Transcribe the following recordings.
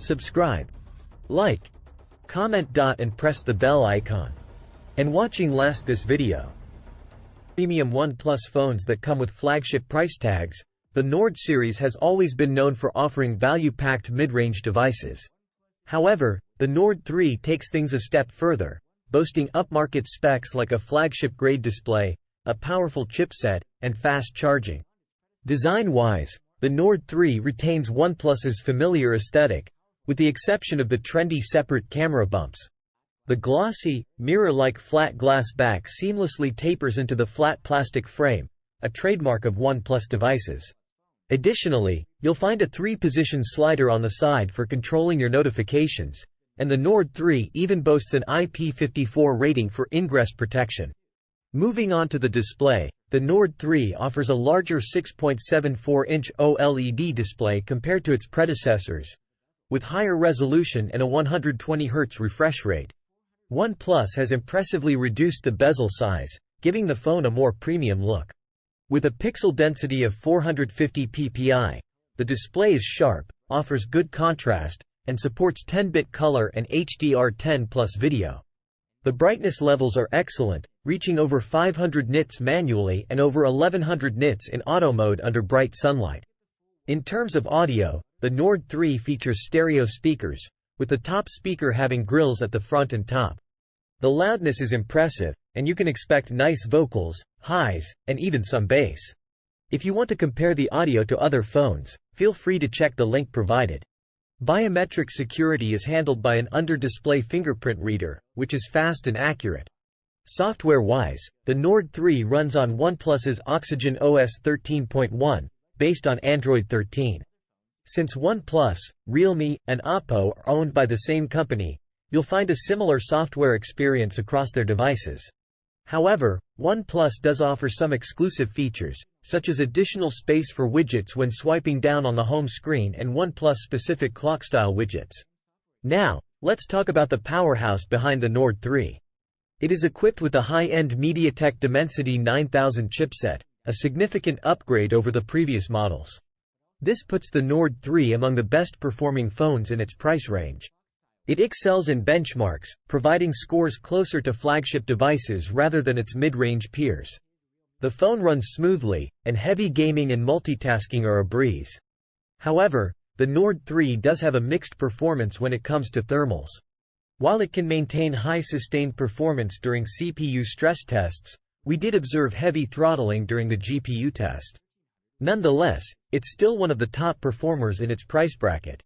subscribe, like, comment. And press the bell icon. And watching last this video. Premium OnePlus phones that come with flagship price tags, the Nord series has always been known for offering value-packed mid-range devices. However, the Nord 3 takes things a step further, boasting upmarket specs like a flagship-grade display, a powerful chipset, and fast charging. Design-wise, the Nord 3 retains OnePlus's familiar aesthetic, with the exception of the trendy separate camera bumps. The glossy, mirror-like flat glass back seamlessly tapers into the flat plastic frame, a trademark of OnePlus devices. Additionally, you'll find a 3-position slider on the side for controlling your notifications, and the Nord 3 even boasts an IP54 rating for ingress protection. Moving on to the display, the Nord 3 offers a larger 6.74-inch OLED display compared to its predecessors, with higher resolution and a 120 Hz refresh rate. OnePlus has impressively reduced the bezel size, giving the phone a more premium look. With a pixel density of 450 ppi, the display is sharp, offers good contrast, and supports 10-bit color and HDR10+ video. The brightness levels are excellent, reaching over 500 nits manually and over 1100 nits in auto mode under bright sunlight. In terms of audio, the Nord 3 features stereo speakers, with the top speaker having grills at the front and top. The loudness is impressive, and you can expect nice vocals, highs, and even some bass. If you want to compare the audio to other phones, feel free to check the link provided. Biometric security is handled by an under-display fingerprint reader, which is fast and accurate. Software-wise, the Nord 3 runs on OnePlus's Oxygen OS 13.1, based on Android 13. Since OnePlus, Realme, and Oppo are owned by the same company, you'll find a similar software experience across their devices. However, OnePlus does offer some exclusive features, such as additional space for widgets when swiping down on the home screen and OnePlus-specific clock-style widgets. Now, let's talk about the powerhouse behind the Nord 3. It is equipped with the high-end MediaTek Dimensity 9000 chipset, a significant upgrade over the previous models. This puts the Nord 3 among the best-performing phones in its price range. It excels in benchmarks, providing scores closer to flagship devices rather than its mid-range peers. The phone runs smoothly, and heavy gaming and multitasking are a breeze. However, the Nord 3 does have a mixed performance when it comes to thermals. While it can maintain high sustained performance during CPU stress tests, we did observe heavy throttling during the GPU test. Nonetheless, it's still one of the top performers in its price bracket.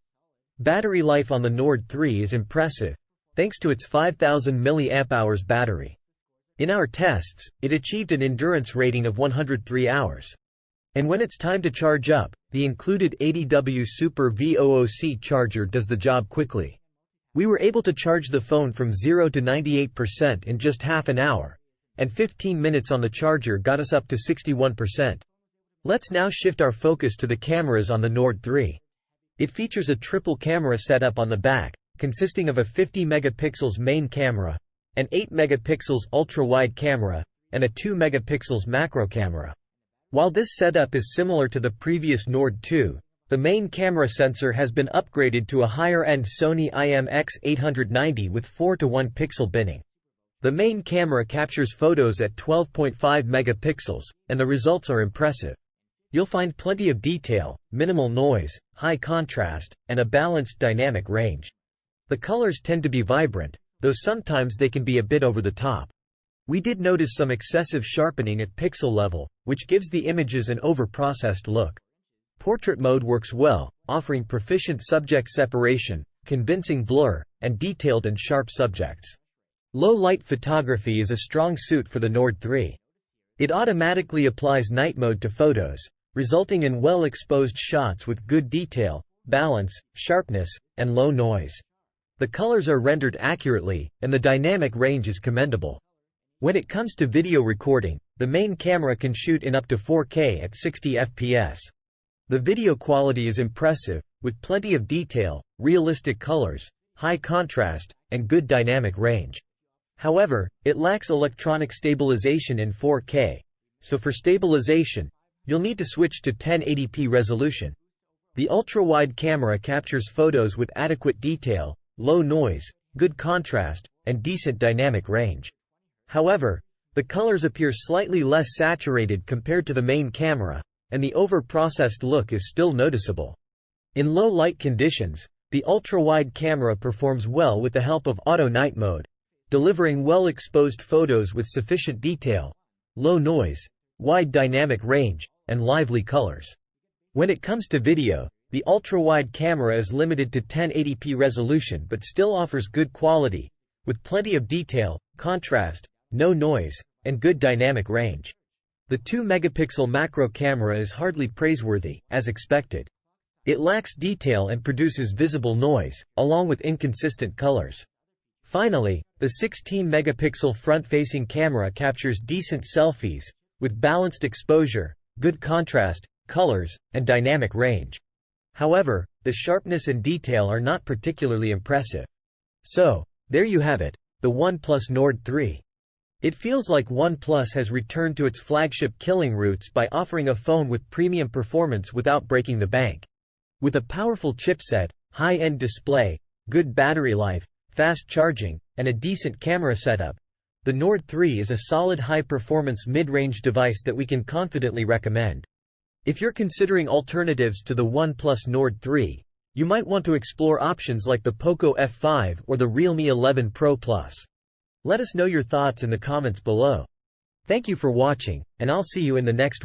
Battery life on the Nord 3 is impressive, thanks to its 5000 mAh battery. In our tests, it achieved an endurance rating of 103 hours. And when it's time to charge up, the included 80W SUPERVOOC charger does the job quickly. We were able to charge the phone from 0 to 98% in just half an hour, and 15 minutes on the charger got us up to 61%. Let's now shift our focus to the cameras on the Nord 3. It features a triple camera setup on the back, consisting of a 50 megapixels main camera, an 8 megapixels ultra-wide camera, and a 2 megapixels macro camera. While this setup is similar to the previous Nord 2, the main camera sensor has been upgraded to a higher-end Sony IMX890 with 4:1 pixel binning. The main camera captures photos at 12.5 megapixels, and the results are impressive. You'll find plenty of detail, minimal noise, high contrast, and a balanced dynamic range. The colors tend to be vibrant, though sometimes they can be a bit over the top. We did notice some excessive sharpening at pixel level, which gives the images an over-processed look. Portrait mode works well, offering proficient subject separation, convincing blur, and detailed and sharp subjects. Low-light photography is a strong suit for the Nord 3. It automatically applies night mode to photos, resulting in well-exposed shots with good detail, balance, sharpness, and low noise. The colors are rendered accurately, and the dynamic range is commendable. When it comes to video recording, the main camera can shoot in up to 4K at 60 FPS. The video quality is impressive, with plenty of detail, realistic colors, high contrast, and good dynamic range. However, it lacks electronic stabilization in 4K, so for stabilization, you'll need to switch to 1080p resolution. The ultra-wide camera captures photos with adequate detail, low noise, good contrast, and decent dynamic range. However, the colors appear slightly less saturated compared to the main camera, and the over-processed look is still noticeable. In low light conditions, the ultra-wide camera performs well with the help of auto night mode, delivering well-exposed photos with sufficient detail, low noise, wide dynamic range, and lively colors. When it comes to video, the ultra-wide camera is limited to 1080p resolution but still offers good quality, with plenty of detail, contrast, no noise, and good dynamic range. The 2-megapixel macro camera is hardly praiseworthy, as expected. It lacks detail and produces visible noise, along with inconsistent colors. Finally, the 16-megapixel front-facing camera captures decent selfies, with balanced exposure, good contrast, colors, and dynamic range. However, the sharpness and detail are not particularly impressive. So, there you have it, the OnePlus Nord 3. It feels like OnePlus has returned to its flagship killing roots by offering a phone with premium performance without breaking the bank. With a powerful chipset, high-end display, good battery life, fast charging, and a decent camera setup, the Nord 3 is a solid high-performance mid-range device that we can confidently recommend. If you're considering alternatives to the OnePlus Nord 3, you might want to explore options like the Poco F5 or the Realme 11 Pro Plus. Let us know your thoughts in the comments below. Thank you for watching, and I'll see you in the next one.